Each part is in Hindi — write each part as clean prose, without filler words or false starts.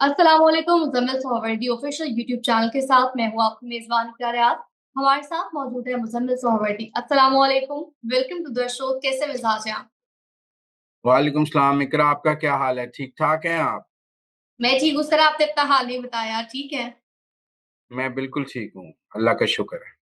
अस्सलाम वालेकुम। Muzammil Suhrawardy official YouTube channel के साथ मैं हूँ आपकी मेज़बान इक़रार। हमारे साथ मौजूद है मुज़म्मिल सोहरावर्दी। अस्सलाम वालेकुम, वेलकम टू द शो। कैसे मिज़ाज हैं आप? वालेकुम सलाम। इकरा, आपका क्या हाल है? ठीक ठाक हैं आप? मैं ठीक हूँ सर, आपने अपना हाल नहीं बताया, ठीक है? मैं बिल्कुल ठीक हूँ, अल्लाह का शुक्र है।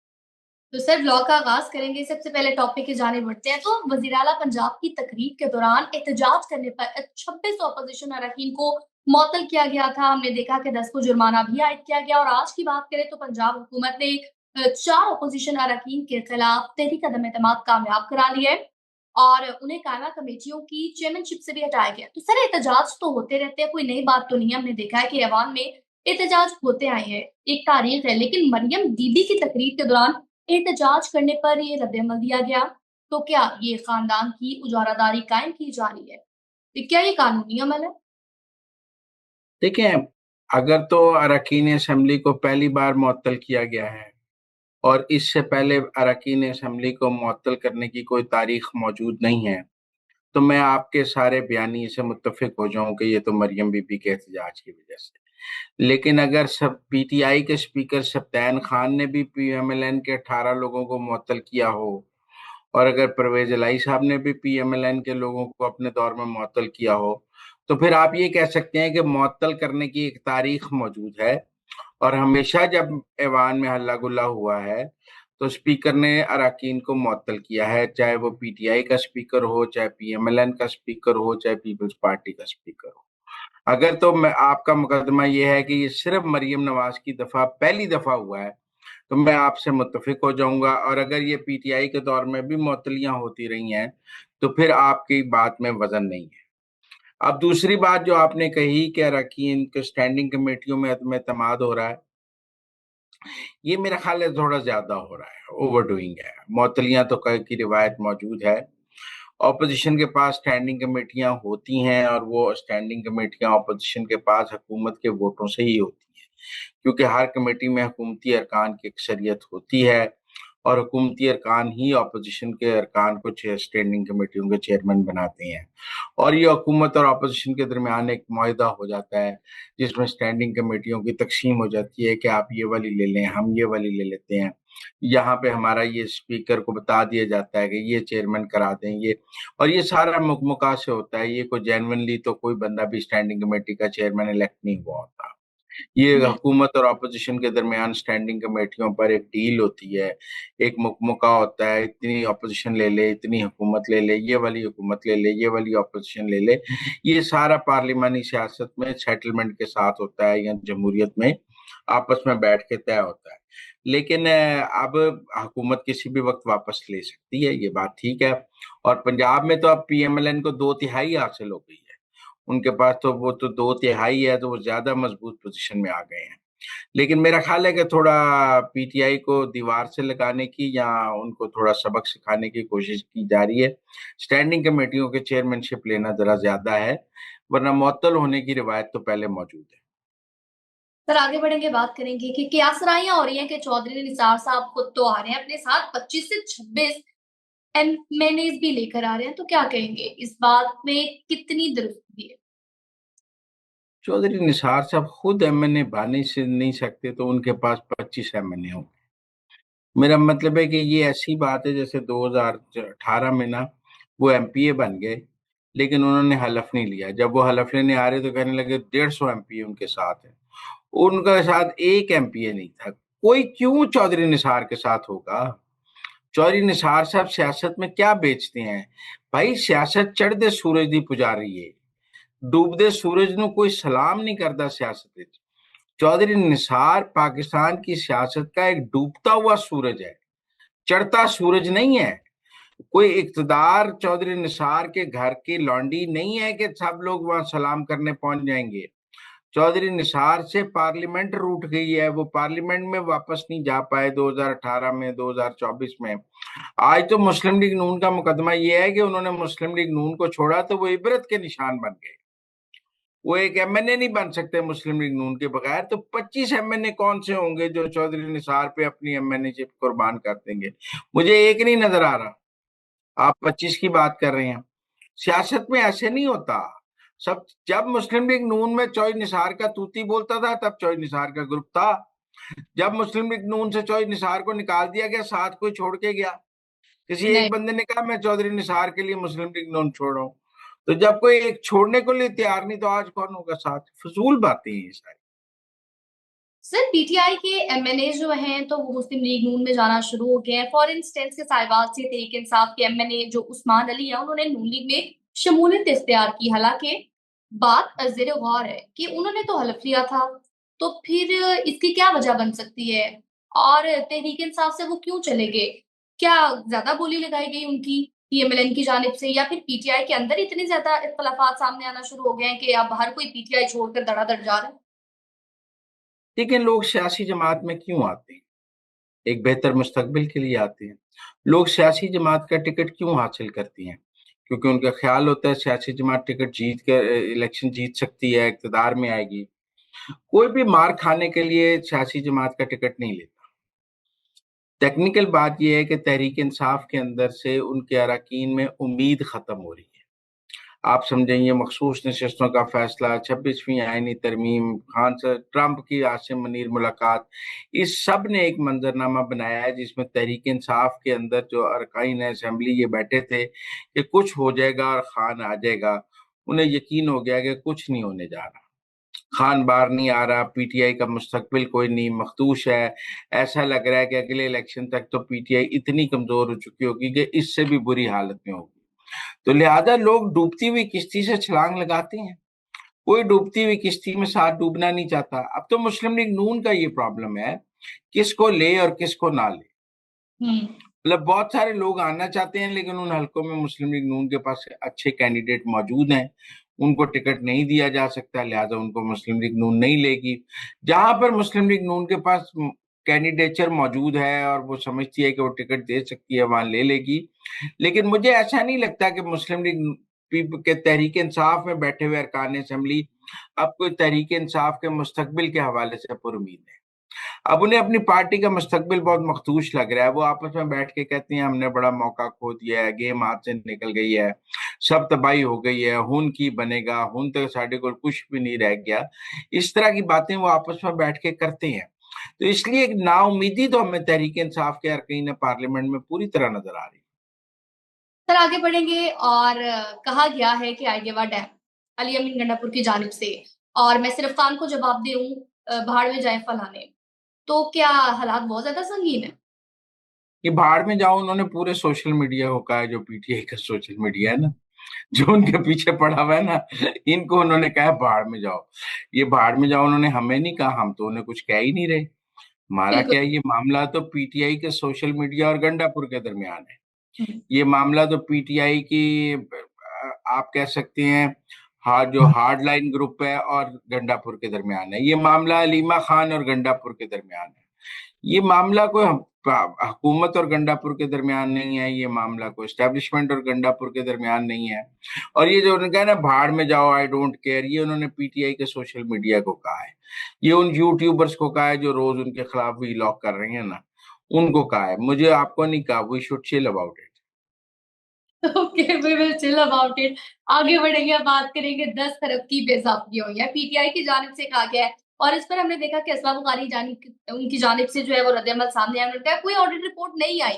तो सर ब्लॉग का आगाज़ करेंगे। सबसे पहले टॉपिक की जानिब बढ़ते हैं। तो वज़ीर आला पंजाब की तकरीर के दौरान एहतजाज करने पर 26 अपोज़िशन अरकान को मुअत्तल किया गया था। हमने देखा कि 10 को जुर्माना भी आयद किया गया और आज की बात करें तो पंजाब हुकूमत ने 4 अपोज़िशन अरकान के खिलाफ तहरीक अदम-ए-एतमाद कामयाब करा ली है और उन्हें कायमा कमेटियों की चेयरमैनशिप से भी हटाया गया। तो सर एहतजाज तो होते रहते हैं, कोई नई बात तो नहीं है। हमने देखा है कि ऐवान में एहतजाज होते आए हैं, एक तारीख है। लेकिन मरियम दीदी की तकरीर के दौरान एहतजाज करने पर ये रद्द-ए-अमल दिया गया। तो क्या ये खानदान की उजारादारी कायम की जा रही है? तो क्या ये कानूनी अमल है? देखें, अगर तो अरकान असम्बली को पहली बार मुअत्तल किया गया है और इससे पहले अरकान असम्बली को मुअत्तल करने की कोई तारीख मौजूद नहीं है, तो मैं आपके सारे बयानी से मुत्तफिक हो जाऊं कि ये तो मरियम बीबी के एहतजाज की वजह से। लेकिन अगर सब पीटीआई के स्पीकर सब्तैन खान ने भी पीएमएलएन के 18 लोगों को मुअत्तल किया हो और अगर परवेज इलाही साहब ने भी पीएमएलएन के लोगों को अपने दौर में मुअत्तल किया हो, तो फिर आप ये कह सकते हैं कि मुअत्तल करने की एक तारीख मौजूद है। और हमेशा जब ऐवान में हल्ला गुल्ला हुआ है तो स्पीकर ने अरकान को मुअत्तल किया है, चाहे वो पीटीआई का स्पीकर हो, चाहे पीएमएलएन का स्पीकर हो, चाहे पीपल्स पार्टी का स्पीकर हो। अगर तो मैं आपका मुकदमा ये है कि ये सिर्फ मरियम नवाज की पहली दफा हुआ है, तो मैं आपसे मुत्तफिक हो जाऊंगा। और अगर ये पीटीआई के दौर में भी मुअत्तलियां होती रही हैं, तो फिर आपकी बात में वजन नहीं है। अब दूसरी बात जो आपने कही कि अरकान के स्टैंडिंग कमेटियों में अदम एतमाद हो रहा है, ये मेरा ख्याल है थोड़ा ज्यादा हो रहा है, ओवर डूइंग है। मुअत्तलियां तो कल की रिवायत मौजूद है। ऑपोजिशन के पास स्टैंडिंग कमेटियां होती हैं और वो स्टैंडिंग कमेटियां ऑपोजिशन के पास हुकूमत के वोटों से ही होती हैं, क्योंकि हर कमेटी में हुकूमती अरकान की अक्सरियत होती है और हुकूमती अरकान ही अपोजिशन के अरकान को स्टैंडिंग कमेटियों के चेयरमैन बनाते हैं। और ये हुकूमत और अपोजिशन के दरमियान एक मुआहदा हो जाता है जिसमें स्टैंडिंग कमेटियों की तकसीम हो जाती है कि आप ये वाली ले लें, हम ये वाली ले लेते हैं। यहाँ पे हमारा ये स्पीकर को बता दिया जाता है कि ये चेयरमैन करा दें ये। और ये सारा मुकमुका से होता है, ये कोई जेन्युइनली तो कोई बंदा भी स्टैंडिंग कमेटी का चेयरमैन इलेक्ट नहीं हुआ होता। ये बिल हुकूमत और अपोजिशन के दरमियान स्टैंडिंग कमेटियों पर एक डील होती है, एक मुकमुका होता है, इतनी अपोजिशन ले ले, इतनी हुकूमत ले ले, ये वाली हुकूमत ले ले, ये वाली अपोजिशन ले ले। ये सारा पार्लिमानी सियासत में सेटलमेंट के साथ होता है या जमहूरियत में आपस में बैठ के तय होता है। लेकिन अब हुकूमत किसी भी वक्त वापस ले सकती है, ये बात ठीक है। और पंजाब में तो अब पीएमएलएन को 2/3 हासिल हो गई है। उनके पास तो वो तो 2/3 है, तो वो ज्यादा मजबूत पोजीशन में आ गए हैं। लेकिन मेरा ख्याल है कि थोड़ा पीटीआई को दीवार से लगाने की या उनको थोड़ा सबक सिखाने की कोशिश की जा रही है। स्टैंडिंग कमेटियों के चेयरमैनशिप लेना जरा ज्यादा है, वरना मुअत्तल होने की रिवायत तो पहले मौजूद है। सर आगे बढ़ेंगे, बात करेंगे कि कियासराइयाँ हो रही हैं कि चौधरी निसार साहब खुद तो आ रहे हैं, अपने साथ 25 से 26 एमएनएज भी लेकर आ रहे हैं। तो क्या कहेंगे? इस बात में कितनी दुरुस्ती है? चौधरी निसार साहब खुद एमएनए बन से नहीं सकते, तो उनके पास 25 एमएनए होंगे। मेरा मतलब है कि ये ऐसी बात है जैसे 2018 में ना वो एमपीए बन गए, लेकिन उन्होंने हलफ नहीं लिया। जब वो हलफ लेने आ रहे तो कहने लगे 150 एमपीए उनके साथ है। उनके साथ एक एमपीए नहीं था। कोई क्यों चौधरी निसार के साथ होगा? चौधरी निसार साहब सियासत में क्या बेचते हैं? भाई सियासत चढ़दे सूरज दी पुजारी है, डूबदे सूरज ਨੂੰ कोई सलाम नहीं करता सियासत में। चौधरी निसार पाकिस्तान की सियासत का एक डूबता हुआ सूरज है, चढ़ता सूरज नहीं है। कोई इक्तदार चौधरी निसार के घर की लौंडी नहीं है कि सब लोग वहां सलाम करने पहुंच जाएंगे। चौधरी निसार से पार्लियामेंट रूठ गई है, वो पार्लियामेंट में वापस नहीं जा पाए 2018 में, 2024 में। आज तो मुस्लिम लीग नून का मुकदमा ये है कि उन्होंने मुस्लिम लीग नून को छोड़ा तो वो इबरत के निशान बन गए। वो एक एमएनए नहीं बन सकते मुस्लिम लीग नून के बगैर, तो 25 एमएनए कौन से होंगे जो चौधरी निसार पे अपनी एमएनए चिप कुर्बान कर देंगे? मुझे एक नहीं नजर आ रहा। आप 25 की बात कर रहे हैं। सियासत में ऐसे नहीं होता। सब जब मुस्लिम लीग नून में चौई निसार का तूती बोलता था तब चौई निसार का ग्रुप था। जब मुस्लिम लीग नून से चौधरी निसार को निकाल दिया गया, साथ कोई छोड़ के गया? किसी एक नहीं बंदे ने कहा मैं चौधरी निसार के लिए मुस्लिम लीग नून छोड़ रहा हूं। तो जब कोई एक छोड़ने को लिए तैयार नहीं तो आज कौन होगा साथ? फजूल बातें हैं ये सारी। सर, पीटीआई के एमएनए जो हैं तो वो मुस्लिम लीग नून में जाना शुरू हो गए हैं। फॉर इंस्टेंस के साहिबाल से तहरीक इंसाफ के एमएनए जो उस्मान अली है, उन्होंने नून लीग में शमूलियत इख्तियार की। हालांकि बात ज़ेर गौर है कि उन्होंने तो हलफ लिया था, तो फिर इसकी क्या वजह बन सकती है? और तहरीक इंसाफ से वो क्यों चले गए? क्या ज्यादा बोली लगाई गई उनकी पीएमएलएन की जानिब से, या फिर पीटीआई के अंदर इतने ज्यादा इख्तलाफात सामने आना शुरू हो गए हैं कि अब हर कोई पीटीआई छोड़कर धड़ाधड़ जा रहा है? लेकिन लोग सियासी जमात में क्यों आते हैं? एक बेहतर मुस्तकबिल के लिए आते हैं। लोग सियासी जमात का टिकट क्यों हासिल करती हैं? क्योंकि उनका ख्याल होता है सियासी जमात टिकट जीत कर इलेक्शन जीत सकती है, इक्तदार में आएगी। कोई भी मार खाने के लिए सियासी जमात का टिकट नहीं लेता। टेक्निकल बात यह है कि तहरीक इंसाफ के अंदर से उनके अरकान में उम्मीद खत्म हो रही है। आप समझें, ये मखसूस नशस्तों का फैसला, 26वीं आईनी तरमीम, खान से ट्रंप की आसिम मुनीर मुलाकात, इस सब ने एक मंजरनामा बनाया है जिसमें तहरीक इंसाफ के अंदर जो अरकान असम्बली ये बैठे थे कि कुछ हो जाएगा और खान आ जाएगा। उन्हें यकीन हो गया कि कुछ नहीं होने जा रहा। खान बार नहीं आ रहा, पीटीआई का मुस्तकबिल कोई नहीं, मखदूश है। ऐसा लग रहा है कि अगले इलेक्शन तक तो पीटीआई इतनी कमजोर हो चुकी होगी कि इससे भी बुरी हालत में होगी। तो लिहाजा लोग डूबती हुई किश्ती से छलांग लगाते हैं। कोई डूबती हुई किश्ती में साथ डूबना नहीं चाहता। अब तो मुस्लिम लीग नून का ये प्रॉब्लम है, किसको ले और किसको ना ले। हम्म। मतलब बहुत सारे लोग आना चाहते हैं लेकिन उन हलकों में मुस्लिम लीग नून के पास अच्छे कैंडिडेट मौजूद हैं, उनको टिकट नहीं दिया जा सकता, लिहाजा उनको मुस्लिम लीग नून नहीं लेगी। जहां पर मुस्लिम लीग नून के पास कैंडिडेचर मौजूद है और वो समझती है कि वो टिकट दे सकती है, वहां ले लेगी। लेकिन मुझे ऐसा नहीं लगता कि मुस्लिम लीग के तहरीक इंसाफ में बैठे हुए अरकान असम्बली अब कोई तहरीक इंसाफ के मुस्तकबिल के हवाले से पुरुमीद है। अब उन्हें अपनी पार्टी का मुस्तकबिल बहुत मखदूश लग रहा है। वो आपस में बैठ के कहते हैं हमने बड़ा मौका खो दिया है, गेम हाथ से निकल गई है, सब तबाही हो गई है, हुन की बनेगा, हुन तो साढ़े को कुछ भी नहीं रह गया। इस तरह की बातें वो आपस में बैठ के करते हैं। तो इसलिए एक नाउमीदी तो हमें तहरीक इंसाफ के अरकान पार्लियामेंट में पूरी तरह नजर आ रही है। सर, आगे बढ़ेंगे। और कहा गया है कि आइडेवा डैम अली अमीन गंडापुर की जानिब से, और मैं सिर्फ खान को जवाब दे हूँ भाड़ में जाए फलाने, तो क्या हालात बहुत ज्यादा संगीन है? कि भाड़ में जाओ, उन्होंने पूरे सोशल मीडिया को कहा है, जो पीटीआई का सोशल मीडिया है ना, जो उनके पीछे पड़ा हुआ है ना, इनको उन्होंने कहा भाड़ में जाओ। ये भाड़ में जाओ उन्होंने हमें नहीं कहा, हम तो उन्हें कुछ कह ही नहीं रहे। हमारा बिल्कुल। क्या है, ये मामला तो पीटीआई के सोशल मीडिया और गंडापुर के दरमियान है। हम्म। ये मामला तो पीटीआई की आप कह सकते हैं जो हार्ड लाइन ग्रुप है और गंडापुर के दरमियान है। ये मामला अलीमा खान और गंडापुर के दरमियान है। ये मामला कोई हुकूमत और गंडापुर के दरमियान नहीं है। ये मामला कोई एस्टेब्लिशमेंट और गंडापुर के दरमियान नहीं है। और ये जो उन्होंने कहा ना भाड़ में जाओ आई डोंट केयर, ये उन्होंने पीटीआई के सोशल मीडिया को कहा है। ये उन यूट्यूबर्स को कहा है जो रोज उनके खिलाफ व्लॉग कर रहे हैं ना, उनको कहा है। मुझे आपको नहीं कहा। We should chill about it. Okay, we will chill about it. आगे बढ़ेंगे, बात करेंगे 10 खरब की बेज़ाब्ती हुई है, पीटीआई की जानिब से कहा गया है। और इस पर हमने देखा कि असमा बुखारी उनकी जानिब से जो है वो रद्द-ए-अमल सामने आया। उन्होंने कहा कोई ऑडिट रिपोर्ट नहीं आई।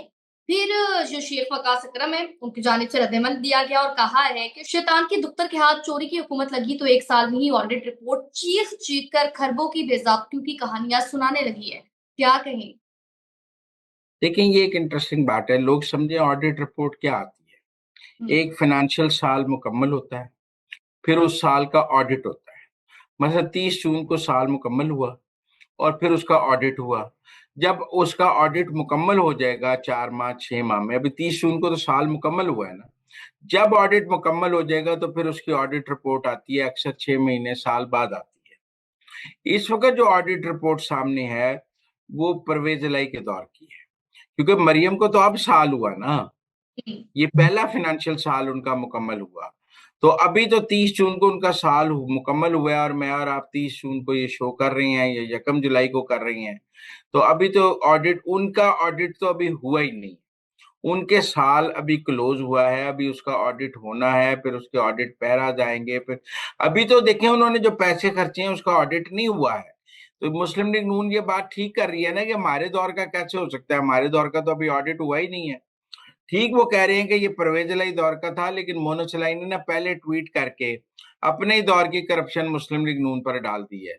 फिर जो शेख वकास अकरम है, उनकी जानिब से रद्द-ए-अमल दिया गया और कहा है कि शैतान के दुख्तर के हाथ चोरी की हुकूमत लगी तो 1 साल में ही ऑडिट रिपोर्ट चीख-चीख कर खरबों की बेज़ाब्तियों की कहानियां सुनाने लगी है। क्या कहें? लेकिन ये एक इंटरेस्टिंग बात है, लोग समझे ऑडिट रिपोर्ट क्या आती है। हुँ। एक फाइनेंशियल साल मुकम्मल होता है, फिर उस साल का ऑडिट होता है। मतलब 30 जून को साल मुकम्मल हुआ और फिर उसका ऑडिट हुआ। जब उसका ऑडिट मुकम्मल हो जाएगा 4 माह 6 माह में, अभी 30 जून को तो साल मुकम्मल हुआ है ना, जब ऑडिट मुकम्मल हो जाएगा तो फिर उसकी ऑडिट रिपोर्ट आती है, अक्सर 6 महीने साल बाद आती है। इस वक्त जो ऑडिट रिपोर्ट सामने है वो परवेज इलाई के दौर की है, क्योंकि मरियम को तो अब साल हुआ ना, हुँ। ये पहला फाइनेंशियल साल उनका मुकम्मल हुआ। तो अभी तो 30 जून को उनका साल मुकम्मल हुआ है और मैं और आप 30 जून को ये शो कर रहे हैं, ये 1 जुलाई को कर रही हैं। तो अभी तो ऑडिट, उनका ऑडिट तो अभी हुआ ही नहीं। उनके साल अभी क्लोज हुआ है, अभी उसका ऑडिट होना है, फिर उसके ऑडिट पैरा जाएंगे, फिर अभी तो देखें उन्होंने जो पैसे खर्चे हैं उसका ऑडिट नहीं हुआ है। तो मुस्लिम लीग नून ये बात ठीक कर रही है ना कि हमारे दौर का कैसे हो सकता है, हमारे दौर का तो अभी ऑडिट हुआ ही नहीं है। ठीक वो कह रहे हैं कि ये परवेज इलाही दौर का था, लेकिन मोनस इलाही ने ना पहले ट्वीट करके अपने ही दौर की करप्शन मुस्लिम लीग नून पर डाल दी है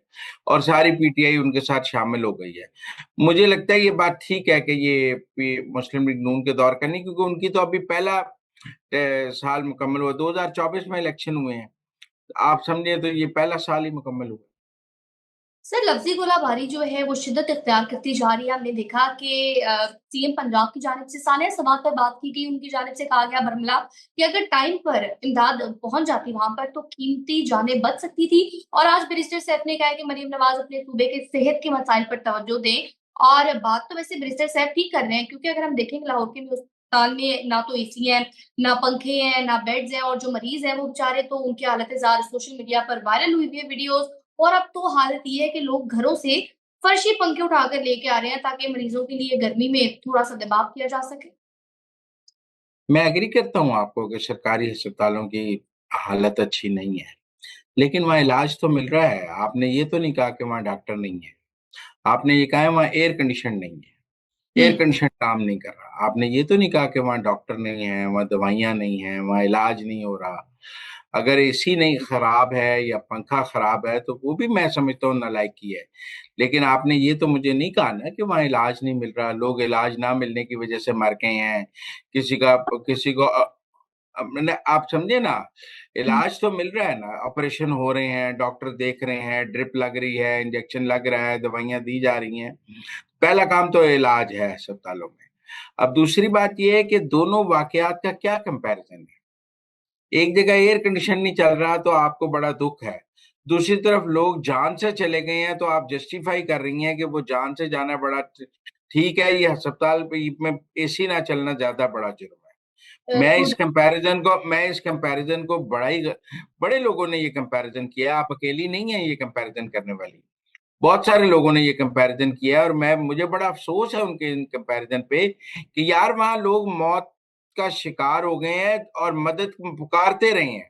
और सारी पीटीआई उनके साथ शामिल हो गई है। मुझे लगता है ये बात ठीक है कि ये मुस्लिम लीग नून के दौर का नहीं, क्योंकि उनकी तो अभी पहला साल मुकम्मल हुआ, 2024 में इलेक्शन हुए हैं। आप समझे तो ये पहला साल ही मुकम्मल हुआ। सर, लफ्जी गोलाबारी जो है वो शिद्दत इख्तियार करती जा रही है। हमने देखा कि सीएम पंजाब की जानिब से सानिया समात पर बात की गई, उनकी जानिब से कहा गया बरमला कि अगर टाइम पर इमदाद पहुंच जाती वहां पर तो कीमती जानें बच सकती थी। और आज बैरिस्टर सैफ ने कहा है कि मरीम नवाज अपने सूबे के सेहत के मसाइल पर तवज्जो दें। और बात तो वैसे बैरिस्टर सैफ ठीक कर रहे हैं, क्योंकि अगर हम देखेंगे लाहौर के अस्पताल में ना तो एसी है, ना पंखे हैं, ना बेड्स हैं, और जो मरीज हैं वो बेचारे तो उनकी हालत जार सोशल मीडिया पर वायरल हुई हुई है वीडियोस। और अब तो हालत ये है कि लोग घरों से फर्शी पंखे उठाकर लेके आ रहे हैं ताकि मरीजों के लिए गर्मी में थोड़ा सा दबाव किया जा सके। मैं एग्री करता हूँ आपको कि सरकारी अस्पतालों की हालत अच्छी नहीं है, लेकिन वहाँ इलाज तो मिल रहा है। आपने ये तो नहीं कहा कि वहाँ डॉक्टर नहीं है, आपने ये कहा है वहाँ एयर कंडीशन नहीं है, एयर हम्म। कंडीशन काम नहीं कर रहा। आपने ये तो नहीं कहा कि वहाँ डॉक्टर नहीं है, वहाँ दवाइयाँ नहीं है, वहाँ इलाज नहीं हो रहा। अगर एसी नहीं खराब है या पंखा खराब है तो वो भी मैं समझता हूँ नालायकी है। लेकिन आपने ये तो मुझे नहीं कहा ना कि वहाँ इलाज नहीं मिल रहा, लोग इलाज ना मिलने की वजह से मर गए हैं। किसी को मैंने, आप समझे ना, हम्म। इलाज तो मिल रहा है ना, ऑपरेशन हो रहे हैं, डॉक्टर देख रहे हैं, ड्रिप लग रही है, इंजेक्शन लग रहा है, दवाइयां दी जा रही हैं। पहला काम तो इलाज है अस्पतालों में। अब दूसरी बात यह है कि दोनों वाकयात का क्या कंपैरिजन है। एक जगह एयर कंडीशन नहीं चल रहा तो आपको बड़ा दुख है, दूसरी तरफ लोग जान से चले गए हैं तो आप जस्टिफाई कर रही हैं कि वो जान से जाना बड़ा ठीक है, ये अस्पताल में एसी ना चलना ज्यादा बड़ा जुर्म है। तो मैं इस कंपैरिजन को बड़े लोगों ने ये कंपैरिजन किया, आप अकेली नहीं है ये कंपैरिजन करने वाली। बहुत सारे लोगों ने ये कंपैरिजन किया और मैं मुझे बड़ा अफसोस है उनके इन कंपैरिजन पे कि यार वहां लोग मौत का शिकार हो गए हैं और मदद पुकारते रहे हैं।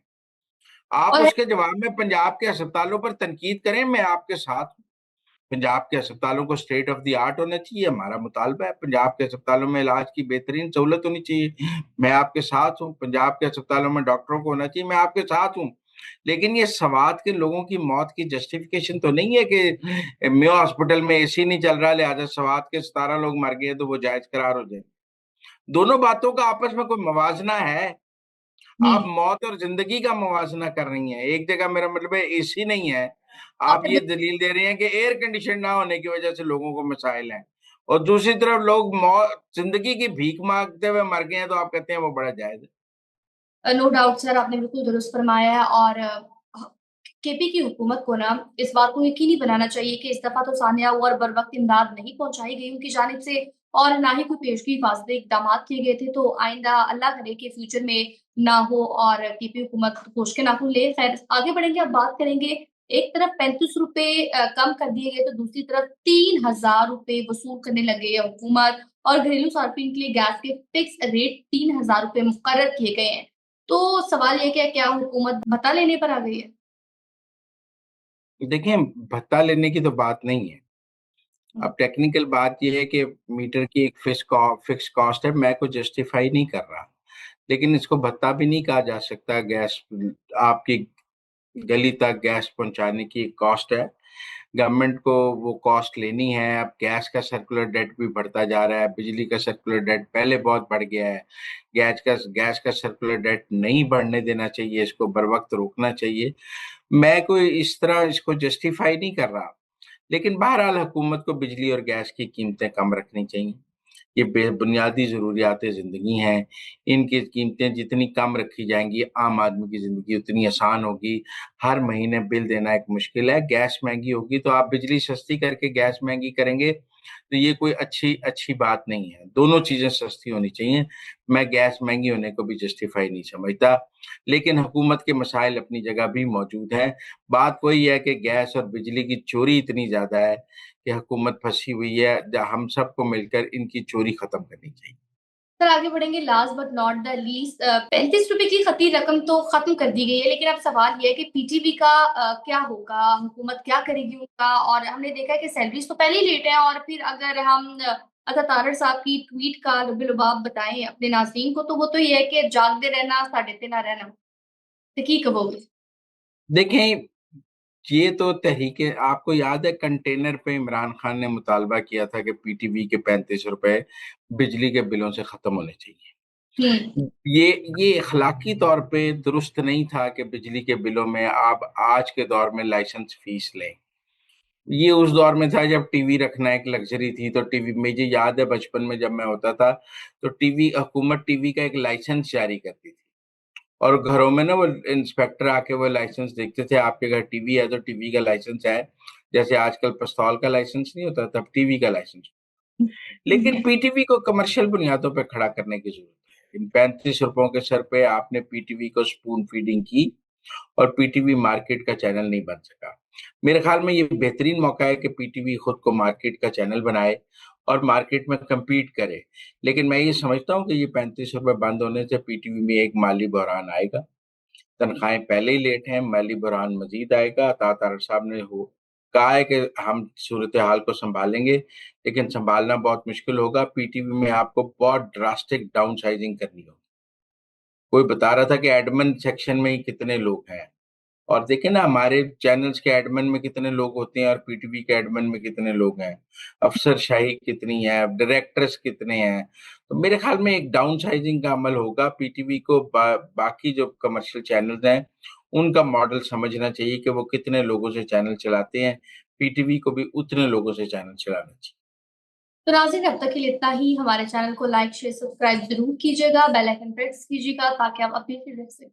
आप और उसके जवाब में पंजाब के अस्पतालों पर तनकीद करें, मैं आपके साथ हूं। पंजाब के अस्पतालों को स्टेट ऑफ द आर्ट होना चाहिए, हमारा मुतालबा है। पंजाब के अस्पतालों में इलाज की बेहतरीन सहूलत होनी चाहिए, मैं आपके साथ हूँ। पंजाब के अस्पतालों में डॉक्टरों को होना चाहिए, मैं आपके साथ हूँ। लेकिन ये सवात के लोगों की मौत की जस्टिफिकेशन तो नहीं है कि मेयो हॉस्पिटल में एसी नहीं चल रहा लिहाजा सवात के 17 लोग मर गए तो वो जायज करार हो जाए। दोनों बातों का आपस में कोई मवाजना है? आप नहीं, मौत और जिंदगी का मवाजना कर रही हैं। एक जगह मेरा मतलब है एसी नहीं है, आप आपने ये दलील दे रहे हैं कि एयर कंडीशन ना होने की वजह से लोगों को मसाइल हैं, और दूसरी तरफ लोग मौत जिंदगी की भीख मांगते हुए मर गए हैं तो आप कहते हैं वो बड़ा जायज है। नो डाउट सर, आपने बिल्कुल दुरुस्त फरमाया है। और केपी की हुकूमत को ना इस बात को यकीनी बनाना चाहिए कि इस दफा तो सानिया और बर वक्त इमदाद नहीं पहुंचाई गई उनकी जानिब से, और ना ही कोई पेशगी फासले इकदाम किए गए थे। तो आइंदा अल्लाह करे कि फ्यूचर में ना हो और केपी हुकूमत होश के नाखून ले। खैर, आगे बढ़ेंगे, अब बात करेंगे। एक तरफ 35 रुपए कम कर दिए गए तो दूसरी तरफ 3,000 रुपए वसूल करने लगे है हुकूमत। और घरेलू सार्फिन के लिए गैस के फिक्स रेट 3,000 रुपए मुकर्रर किए गए हैं। तो सवाल ये कि क्या हुकूमत भत्ता लेने पर आ गई है? देखिए, भत्ता लेने की तो बात नहीं है। अब टेक्निकल बात यह है कि मीटर की एक फिक्स कॉस्ट है, मैं को जस्टिफाई नहीं कर रहा, लेकिन इसको भत्ता भी नहीं कहा जा सकता। गैस आपकी गली तक गैस पहुंचाने की कॉस्ट है, गवर्नमेंट को वो कॉस्ट लेनी है। अब गैस का सर्कुलर डेट भी बढ़ता जा रहा है, बिजली का सर्कुलर डेट पहले बहुत बढ़ गया है। गैस का सर्कुलर डेट नहीं बढ़ने देना चाहिए, इसको बर वक्त रोकना चाहिए। मैं कोई इस तरह इसको जस्टिफाई नहीं कर रहा, लेकिन बहरहाल हुकूमत को बिजली और गैस की कीमतें कम रखनी चाहिए। ये बुनियादी ज़रूरियात ज़िंदगी हैं, इनकी कीमतें जितनी कम रखी जाएंगी आम आदमी की ज़िंदगी उतनी आसान होगी। हर महीने बिल देना एक मुश्किल है, गैस महंगी होगी तो आप बिजली सस्ती करके गैस महंगी करेंगे तो ये कोई अच्छी अच्छी बात नहीं है। दोनों चीज़ें सस्ती होनी चाहिए, मैं गैस महंगी होने को भी जस्टिफाई नहीं समझता। लेकिन हुकूमत के मसाइल अपनी जगह भी मौजूद हैं। बात वही है कि गैस और बिजली की चोरी इतनी ज़्यादा है कि हुकूमत फंसी हुई है, हम सबको मिलकर इनकी चोरी खत्म करनी चाहिए। सर आगे बढ़ेंगे। Last but not the least, 35 रुपए की खती रकम तो खत्म कर दी गई है, लेकिन अब सवाल ये है कि पीटीवी का क्या होगा, हुकूमत क्या करेगी उनका। और हमने देखा है कि सैलरीज तो पहले ही लेट है, और फिर अगर हम अता तारड़ साहब की ट्वीट का लुबे-लुबाब बताएं अपने नाज़रीन को, तो वो तो ये है कि जागते रहना साडे ते ना रहना। तो की कहोगे? देखें, ये तो तहरीके, आपको याद है कंटेनर पे इमरान खान ने मुतालबा किया था कि पीटीवी के 35 रुपए बिजली के बिलों से खत्म होने चाहिए। हम्म। ये अखलाकी तौर पे दुरुस्त नहीं था कि बिजली के बिलों में आप आज के दौर में लाइसेंस फीस लें। ये उस दौर में था जब टीवी रखना एक लग्जरी थी। तो टीवी, मुझे याद है बचपन में जब मैं होता था, तो टीवी, हुकूमत टीवी का एक लाइसेंस जारी करती थी, और घरों में ना वो इंस्पेक्टर आके वो लाइसेंस देखते थे, आपके घर टीवी है तो टीवी का लाइसेंस है। जैसे आजकल पिस्तौल का लाइसेंस नहीं होता, तब टीवी का लाइसेंस। लेकिन पीटीवी को कमर्शियल बुनियादों पर खड़ा करने की जरूरत है। इन 35 रुपयों के सर पे आपने पीटीवी को स्पून फीडिंग की, और पीटीवी मार्केट का चैनल नहीं बन सका। मेरे ख्याल में ये बेहतरीन मौका है कि पीटीवी खुद को मार्केट का चैनल बनाए और मार्केट में compete करे। लेकिन मैं ये समझता हूँ कि ये 35 रुपए बंद होने से पीटीवी में एक माली बहरान आएगा। तनख्वाहें पहले ही लेट हैं, माली बहरान मजीद आएगा। अता तारड़ साहब ने हो कहा है कि हम सूरत हाल को संभालेंगे, लेकिन संभालना बहुत मुश्किल होगा। पीटीवी में आपको बहुत ड्रास्टिक डाउन साइजिंग करनी होगी। कोई बता रहा था कि एडमिन सेक्शन में ही कितने लोग हैं, और देखें ना हमारे चैनल्स के एडमिन में कितने लोग होते हैं और पीटीवी के एडमिन में कितने लोग हैं, अफसरशाही कितनी है, डायरेक्टर्स कितने हैं। तो मेरे ख्याल में एक डाउन साइजिंग का अमल होगा। पीटीवी को बाकी जो कमर्शियल चैनल्स हैं उनका मॉडल समझना चाहिए कि वो कितने लोगों से चैनल चलाते हैं। पीटीवी को भी उतने लोगों से चैनल चलाना चाहिए। तो नाज़रीन अब तक के लिए इतना ही। हमारे चैनल को लाइक, शेयर, सब्सक्राइब ज़रूर कीजिएगा, बेल आइकन प्रेस कीजिएगा ताकि आप अपडेटेड रह सकें।